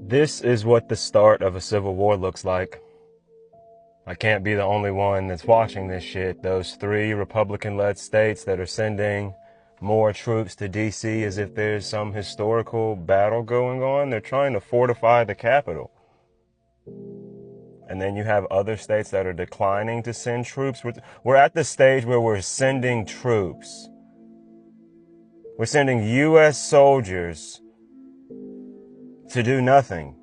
This is what the start of a civil war looks like. I can't be the only one that's watching this shit. Those 3 Republican-led states that are sending more troops to D.C. as if there's some historical battle going on. They're trying to fortify the Capitol. And then you have other states that are declining to send troops. We're at the stage where we're sending troops. We're sending U.S. soldiers to do nothing.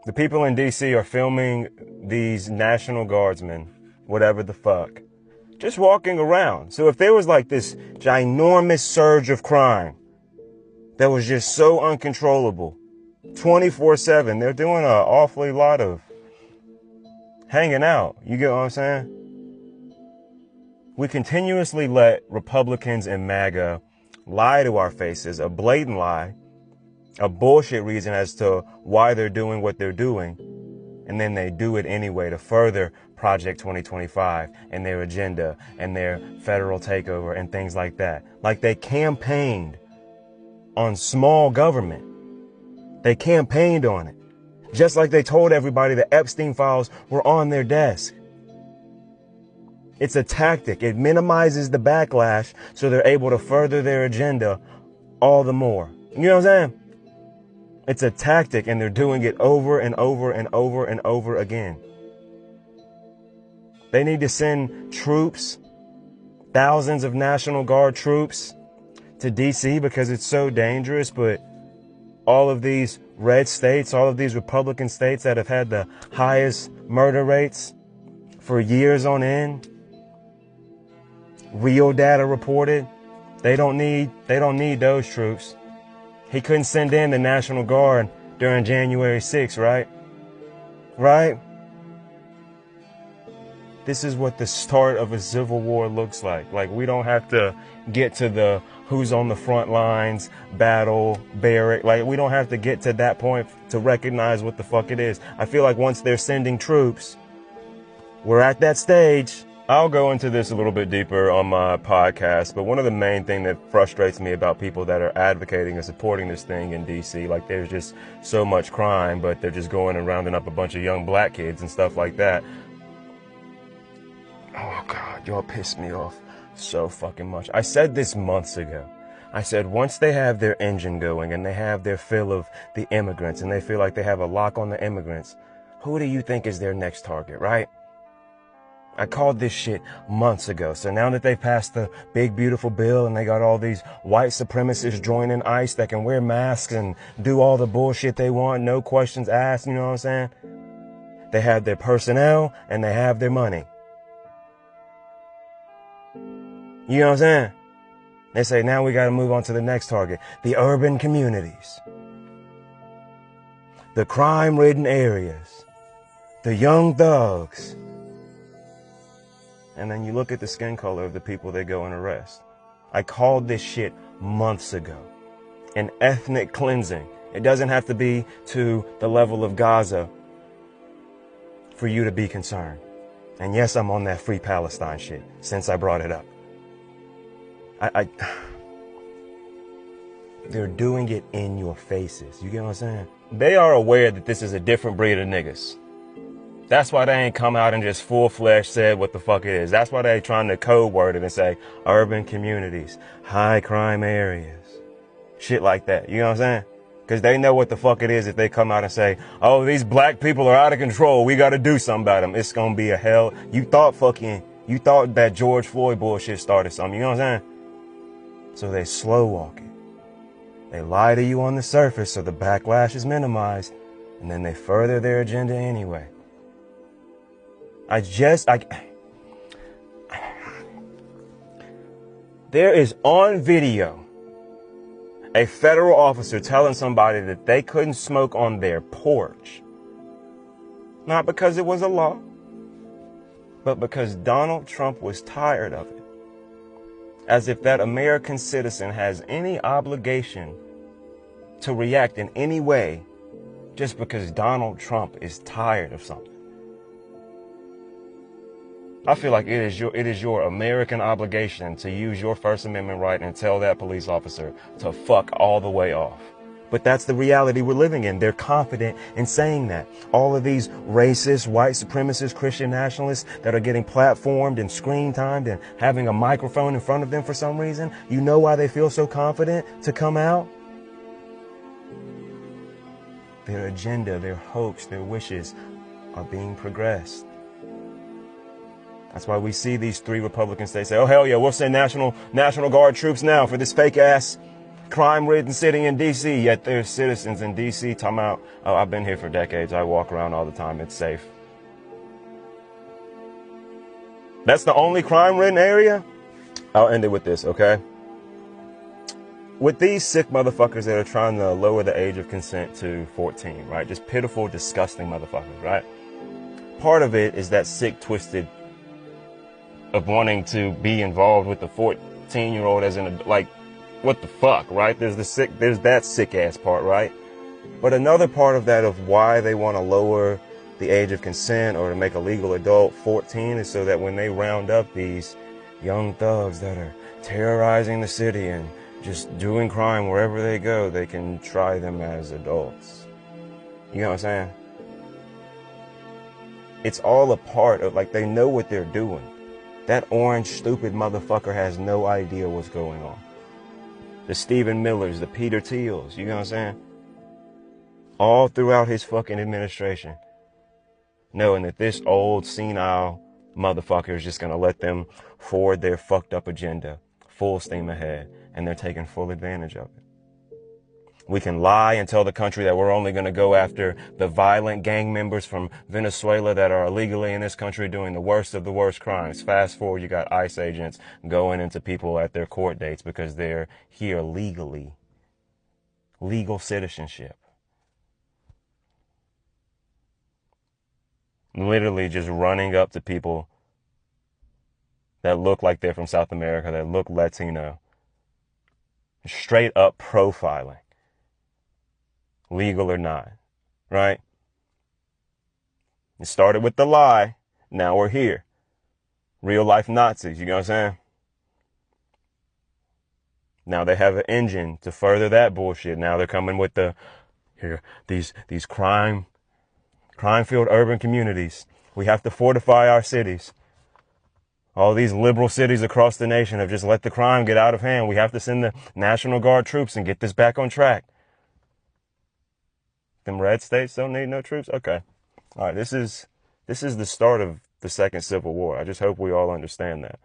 The people in D.C. are filming these National Guardsmen, whatever the fuck, just walking around. So if there was like this ginormous surge of crime that was just so uncontrollable, 24/7, they're doing an awfully lot of hanging out. You get what I'm saying? We continuously let Republicans and MAGA lie to our faces, a blatant lie, a bullshit reason as to why they're doing what they're doing. And then they do it anyway to further Project 2025 and their agenda and their federal takeover and things like that. Like they campaigned on small government. They campaigned on it. Just like they told everybody the Epstein files were on their desk. It's a tactic. It minimizes the backlash so they're able to further their agenda all the more. You know what I'm saying? It's a tactic, and they're doing it over and over and over and over again. They need to send troops, thousands of National Guard troops to D.C. because it's so dangerous, but all of these red states, all of these Republican states that have had the highest murder rates for years on end, real data reported, they don't need those troops. He couldn't send in the National Guard during January 6th, right? Right? This is what the start of a civil war looks like. Like, we don't have to get to the who's on the front lines, battle, barrack. Like, we don't have to get to that point to recognize what the fuck it is. I feel like once they're sending troops, we're at that stage. I'll go into this a little bit deeper on my podcast, but one of the main things that frustrates me about people that are advocating and supporting this thing in D.C., like there's just so much crime, but they're just going and rounding up a bunch of young black kids and stuff like that. Oh God, y'all piss me off so fucking much. I said this months ago. I said once they have their engine going and they have their fill of the immigrants and they feel like they have a lock on the immigrants, who do you think is their next target, right? I called this shit months ago. So now that they passed the big, beautiful bill and they got all these white supremacists joining ICE that can wear masks and do all the bullshit they want, no questions asked, you know what I'm saying? They have their personnel and they have their money. You know what I'm saying? They say, now we got to move on to the next target. The urban communities. The crime-ridden areas. The young thugs. And then you look at the skin color of the people they go and arrest. I called this shit months ago. An ethnic cleansing. It doesn't have to be to the level of Gaza for you to be concerned. And yes, I'm on that free Palestine shit since I brought it up. They're doing it in your faces. You get what I'm saying? They are aware that this is a different breed of niggas. That's why they ain't come out and just full-fledged said what the fuck it is. That's why they trying to code word it and say urban communities, high crime areas, shit like that. You know what I'm saying? Because they know what the fuck it is if they come out and say, oh, these black people are out of control. We got to do something about them. It's going to be a hell. You thought that George Floyd bullshit started something. You know what I'm saying? So they slow walk it. They lie to you on the surface so the backlash is minimized. And then they further their agenda anyway. There is on video a federal officer telling somebody that they couldn't smoke on their porch. Not because it was a law, but because Donald Trump was tired of it. As if that American citizen has any obligation to react in any way just because Donald Trump is tired of something. I feel like it is your American obligation to use your First Amendment right and tell that police officer to fuck all the way off. But that's the reality we're living in. They're confident in saying that. All of these racist, white supremacist, Christian nationalists that are getting platformed and screen timed and having a microphone in front of them for some reason, you know why they feel so confident to come out? Their agenda, their hopes, their wishes are being progressed. That's why we see these 3 Republican states say, oh, hell yeah, we'll send National Guard troops now for this fake-ass crime-ridden city in D.C., yet there's citizens in D.C. talking about, oh, I've been here for decades. I walk around all the time. It's safe. That's the only crime-ridden area? I'll end it with this, okay? With these sick motherfuckers that are trying to lower the age of consent to 14, right? Just pitiful, disgusting motherfuckers, right? Part of it is that sick, twisted of wanting to be involved with the 14-year-old as an, like, what the fuck, right? There's that sick ass part, right? But another part of that of why they want to lower the age of consent or to make a legal adult 14 is so that when they round up these young thugs that are terrorizing the city and just doing crime wherever they go, they can try them as adults. You know what I'm saying? It's all a part of, like, they know what they're doing. That orange, stupid motherfucker has no idea what's going on. The Stephen Millers, the Peter Thiels, you know what I'm saying? All throughout his fucking administration. Knowing that this old, senile motherfucker is just going to let them forward their fucked up agenda, full steam ahead, and they're taking full advantage of it. We can lie and tell the country that we're only going to go after the violent gang members from Venezuela that are illegally in this country doing the worst of the worst crimes. Fast forward, you got ICE agents going into people at their court dates because they're here legally. Legal citizenship. Literally just running up to people that look like they're from South America, that look Latino. Straight up profiling. Legal or not, right? It started with the lie. Now we're here. Real life Nazis, you know what I'm saying? Now they have an engine to further that bullshit. Now they're coming with these crime-filled urban communities. We have to fortify our cities. All these liberal cities across the nation have just let the crime get out of hand. We have to send the National Guard troops and get this back on track. Them red states don't need no troops? Okay. All right, this is the start of the second Civil War. I just hope we all understand that.